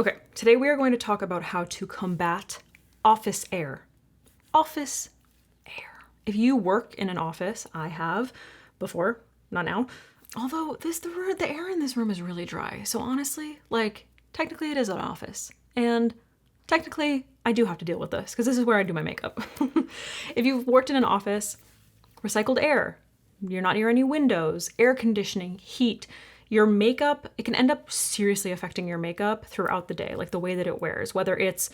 Okay, today we are going to talk about how to combat office air. Office air. If you work in an office, I have before, not now. Although the air in this room is really dry. So honestly, technically it is an office. And technically I do have to deal with this because this is where I do my makeup. If you've worked in an office, recycled air, you're not near any windows, air conditioning, heat, your makeup, it can end up seriously affecting your makeup throughout the day, like the way that it wears, whether it's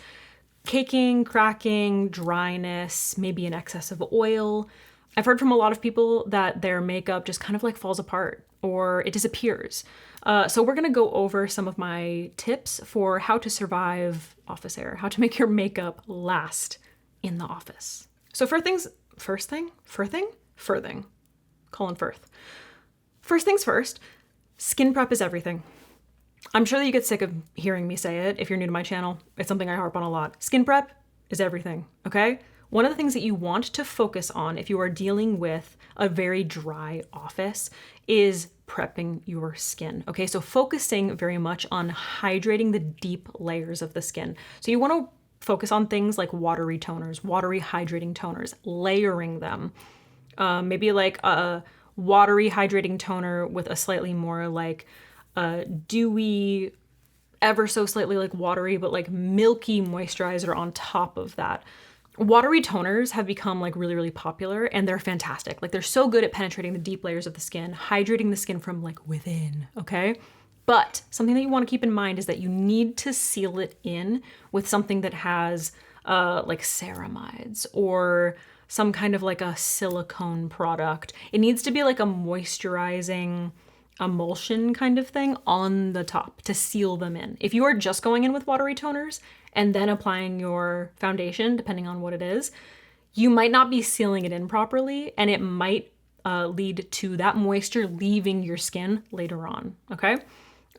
caking, cracking, dryness, maybe an excess of oil. I've heard from a lot of people that their makeup just kind of like falls apart or it disappears. So we're gonna go over some of my tips for how to survive office air, how to make your makeup last in the office. So First things first, skin prep is everything. I'm sure that you get sick of hearing me say it if you're new to my channel. It's something I harp on a lot. Skin prep is everything, okay? One of the things that you want to focus on if you are dealing with a very dry office is prepping your skin, okay? So focusing very much on hydrating the deep layers of the skin. So you want to focus on things like watery toners, watery hydrating toners, layering them. Maybe like a watery hydrating toner with a slightly more like dewy, ever so slightly like watery, but like milky moisturizer on top of that. Watery toners have become like really, really popular and they're fantastic. Like they're so good at penetrating the deep layers of the skin, hydrating the skin from like within, okay? But something that you want to keep in mind is that you need to seal it in with something that has like ceramides or some kind of like a silicone product. It needs to be like a moisturizing emulsion kind of thing on the top to seal them in. If you are just going in with watery toners and then applying your foundation, depending on what it is, you might not be sealing it in properly and it might lead to that moisture leaving your skin later on, okay?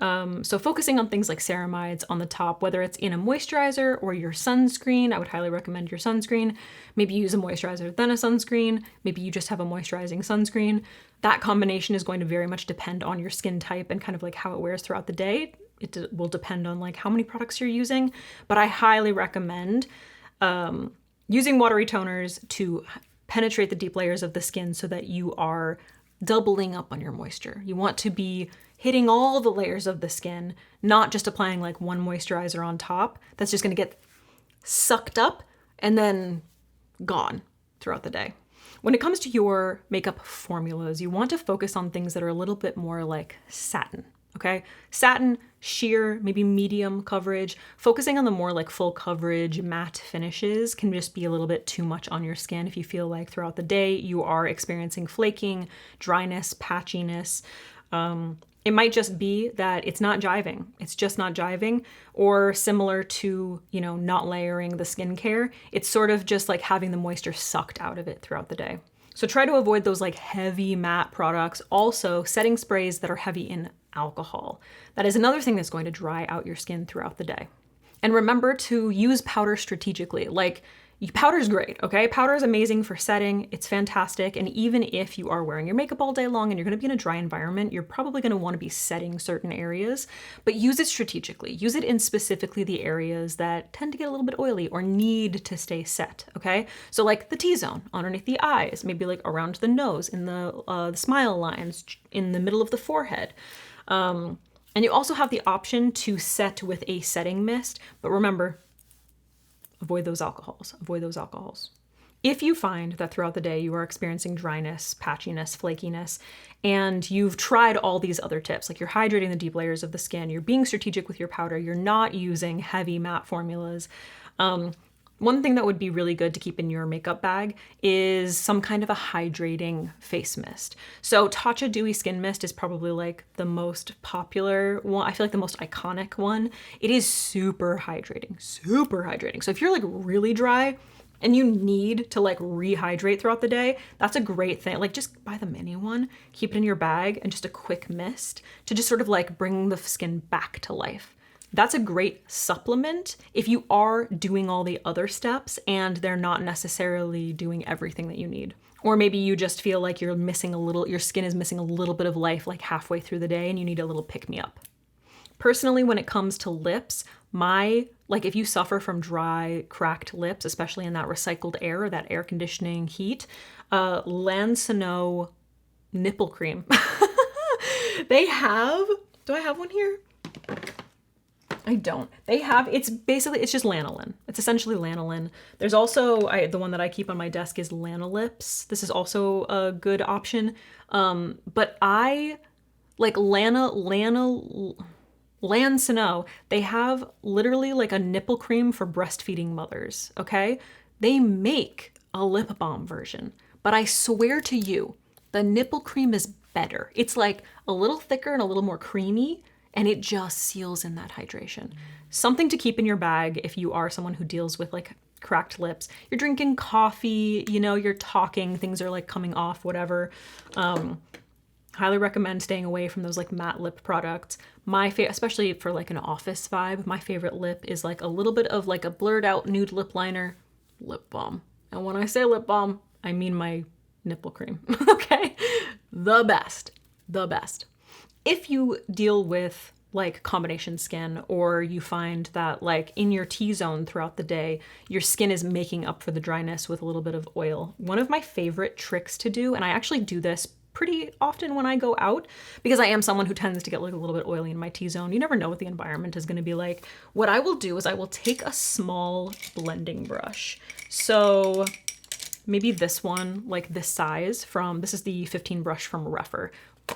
So focusing on things like ceramides on the top, whether it's in a moisturizer or your sunscreen, I would highly recommend your sunscreen. Maybe use a moisturizer then a sunscreen. Maybe you just have a moisturizing sunscreen. That combination is going to very much depend on your skin type and kind of like how it wears throughout the day. It will depend on like how many products you're using, but I highly recommend using watery toners to penetrate the deep layers of the skin so that you are doubling up on your moisture. You want to be hitting all the layers of the skin, not just applying like one moisturizer on top. That's just gonna get sucked up and then gone throughout the day. When it comes to your makeup formulas, you want to focus on things that are a little bit more like satin, okay? Satin, sheer, maybe medium coverage. Focusing on the more like full coverage matte finishes can just be a little bit too much on your skin if you feel like throughout the day you are experiencing flaking, dryness, patchiness. It might just be that it's not jiving. It's just not jiving, or similar to, not layering the skincare. It's sort of just like having the moisture sucked out of it throughout the day. So try to avoid those like heavy matte products. Also, setting sprays that are heavy in alcohol. That is another thing that's going to dry out your skin throughout the day. And remember to use powder strategically. Powder's great, okay? Powder is amazing for setting. It's fantastic. And even if you are wearing your makeup all day long and you're gonna be in a dry environment, you're probably gonna wanna be setting certain areas, but use it strategically. Use it in specifically the areas that tend to get a little bit oily or need to stay set, okay? So like the T-zone, underneath the eyes, maybe like around the nose, in the smile lines, in the middle of the forehead. And you also have the option to set with a setting mist, but remember, avoid those alcohols. If you find that throughout the day you are experiencing dryness, patchiness, flakiness, and you've tried all these other tips, like you're hydrating the deep layers of the skin, you're being strategic with your powder, you're not using heavy matte formulas, one thing that would be really good to keep in your makeup bag is some kind of a hydrating face mist. So Tatcha Dewy Skin Mist is probably like the most popular one. I feel like the most iconic one. It is super hydrating. So if you're like really dry and you need to like rehydrate throughout the day, that's a great thing. Like just buy the mini one, keep it in your bag, and just a quick mist to just sort of like bring the skin back to life. That's a great supplement if you are doing all the other steps and they're not necessarily doing everything that you need. Or maybe you just feel like your skin is missing a little bit of life like halfway through the day and you need a little pick-me-up. Personally, when it comes to lips, if you suffer from dry, cracked lips, especially in that recycled air or that air conditioning heat, Lansano nipple cream. They have, do I have one here? I don't. It's just lanolin. It's essentially lanolin. There's also, the one that I keep on my desk is Lanolips. This is also a good option. But I like Lansano, they have literally like a nipple cream for breastfeeding mothers, okay? They make a lip balm version, but I swear to you, the nipple cream is better. It's like a little thicker and a little more creamy, and it just seals in that hydration. Something to keep in your bag if you are someone who deals with like cracked lips. You're drinking coffee, you're talking, things are like coming off, whatever. Highly recommend staying away from those like matte lip products. Especially for like an office vibe, my favorite lip is like a little bit of like a blurred out nude lip liner, lip balm. And when I say lip balm, I mean my nipple cream, okay? The best. If you deal with like combination skin, or you find that like in your T-zone throughout the day, your skin is making up for the dryness with a little bit of oil. One of my favorite tricks to do, and I actually do this pretty often when I go out, because I am someone who tends to get like a little bit oily in my T-zone. You never know what the environment is going to be like. What I will do is I will take a small blending brush. So maybe this one, like this size this is the 15 brush from Reffer.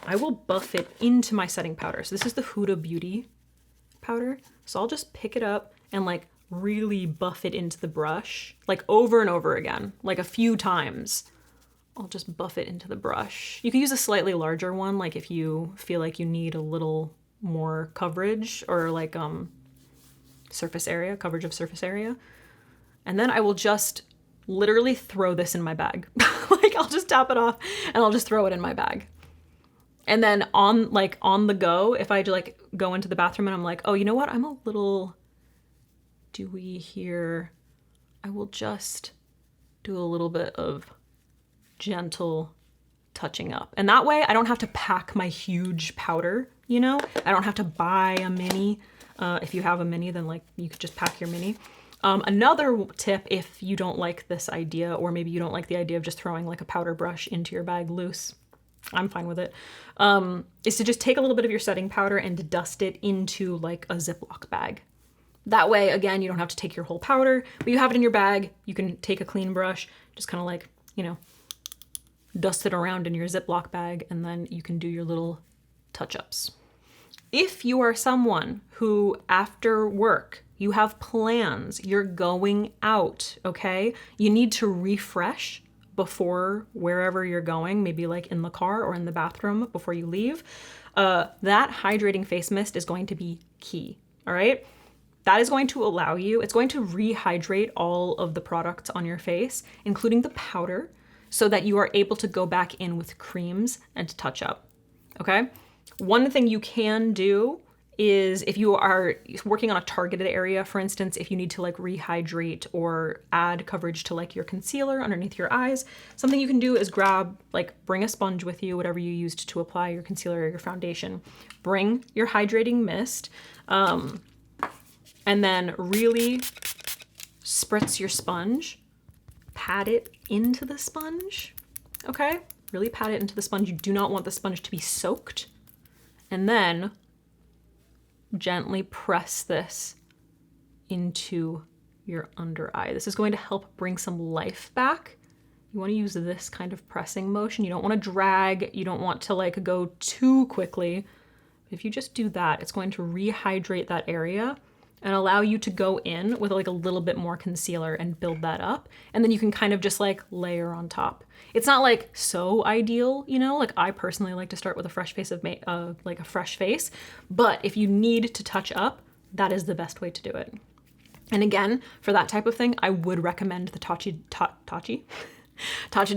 I will buff it into my setting powder. So this is the Huda Beauty powder. So I'll just pick it up and like really buff it into the brush, like over and over again, like a few times. I'll just buff it into the brush. You can use a slightly larger one, like if you feel like you need a little more coverage, or like coverage of surface area. And then I will just literally throw this in my bag. Like I'll just tap it off and I'll just throw it in my bag. And then on the go, if I like go into the bathroom and I'm like, oh, you know what? I'm a little dewy here. I will just do a little bit of gentle touching up. And that way I don't have to pack my huge powder, I don't have to buy a mini. If you have a mini, then like you could just pack your mini. Another tip, if you don't like this idea, or maybe you don't like the idea of just throwing like a powder brush into your bag loose, I'm fine with it, is to just take a little bit of your setting powder and dust it into like a Ziploc bag. That way, again, you don't have to take your whole powder, but you have it in your bag. You can take a clean brush, just kind of like, dust it around in your Ziploc bag, and then you can do your little touch-ups. If you are someone who, after work, you have plans, you're going out, okay? You need to refresh before wherever you're going, maybe like in the car or in the bathroom before you leave. That hydrating face mist is going to be key, all right? That is going to allow you, it's going to rehydrate all of the products on your face, including the powder, so that you are able to go back in with creams and touch up, okay? One thing you can do is, if you are working on a targeted area, for instance, if you need to like rehydrate or add coverage to like your concealer underneath your eyes, something you can do is bring a sponge with you, whatever you used to apply your concealer or your foundation. Bring your hydrating mist, and then really spritz your sponge, pat it into the sponge, okay? Really pat it into the sponge. You do not want the sponge to be soaked. And then gently press this into your under eye. This is going to help bring some life back. You want to use this kind of pressing motion. You don't want to drag. You don't want to like go too quickly. If you just do that, it's going to rehydrate that area and allow you to go in with like a little bit more concealer and build that up. And then you can kind of just like layer on top. It's not like so ideal, like I personally like to start with a fresh face like a fresh face. But if you need to touch up, that is the best way to do it. And again, for that type of thing, I would recommend the Tatcha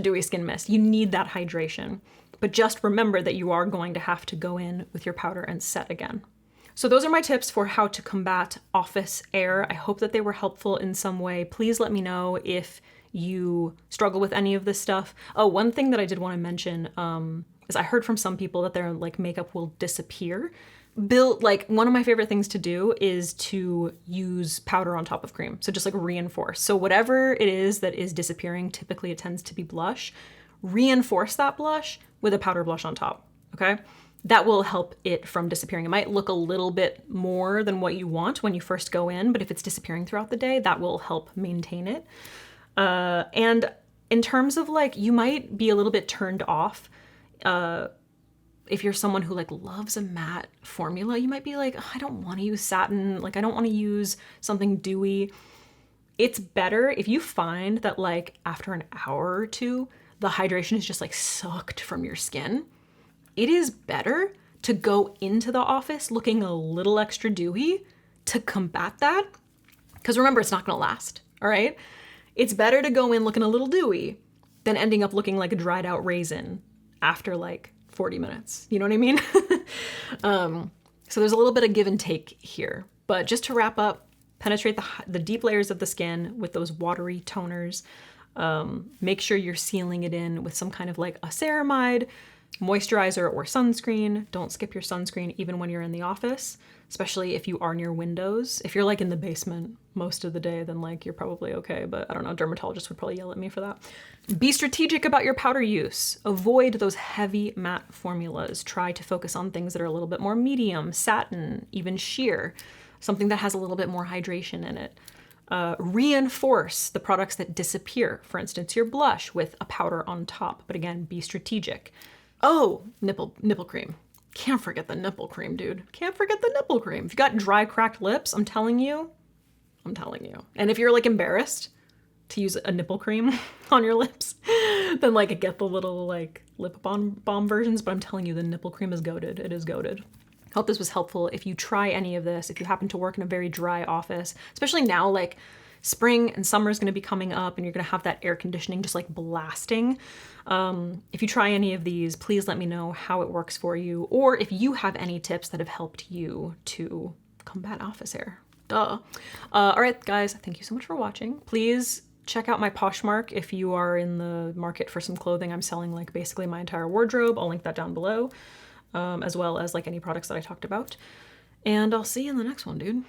Dewy Skin Mist. You need that hydration. But just remember that you are going to have to go in with your powder and set again. So those are my tips for how to combat office air. I hope that they were helpful in some way. Please let me know if you struggle with any of this stuff. Oh, one thing that I did want to mention is I heard from some people that their like makeup will disappear. like one of my favorite things to do is to use powder on top of cream. So just like reinforce. So whatever it is that is disappearing, typically it tends to be blush, reinforce that blush with a powder blush on top, okay? That will help it from disappearing. It might look a little bit more than what you want when you first go in, but if it's disappearing throughout the day, that will help maintain it. And in terms of like, you might be a little bit turned off, if you're someone who like loves a matte formula, you might be like, oh, I don't want to use satin. Like I don't want to use something dewy. It's better if you find that like after an hour or two, the hydration is just like sucked from your skin. It is better to go into the office looking a little extra dewy to combat that. Because remember, it's not gonna last, all right? It's better to go in looking a little dewy than ending up looking like a dried out raisin after like 40 minutes. You know what I mean? So there's a little bit of give and take here. But just to wrap up, penetrate the deep layers of the skin with those watery toners. Make sure you're sealing it in with some kind of like a ceramide, moisturizer, or sunscreen. Don't skip your sunscreen even when you're in the office, especially if you are near windows. If you're like in the basement most of the day, then like you're probably okay, but I don't know, dermatologists would probably yell at me for that. Be strategic about your powder use. Avoid those heavy matte formulas. Try to focus on things that are a little bit more medium, satin, even sheer, something that has a little bit more hydration in it. Reinforce the products that disappear. For instance, your blush with a powder on top, but again, be strategic. Oh, nipple cream. Can't forget the nipple cream, dude. Can't forget the nipple cream. If you got dry, cracked lips, I'm telling you. And if you're like embarrassed to use a nipple cream on your lips, then like get the little like lip balm versions, but I'm telling you, the nipple cream is goated. It is goated. Hope this was helpful. If you try any of this, if you happen to work in a very dry office, especially now, like spring and summer is going to be coming up and you're going to have that air conditioning just like blasting. If you try any of these, please let me know how it works for you, or if you have any tips that have helped you to combat office hair. Duh. All right, guys, thank you so much for watching. Please check out my Poshmark if you are in the market for some clothing. I'm selling like basically my entire wardrobe. I'll link that down below, as well as like any products that I talked about. And I'll see you in the next one, dude.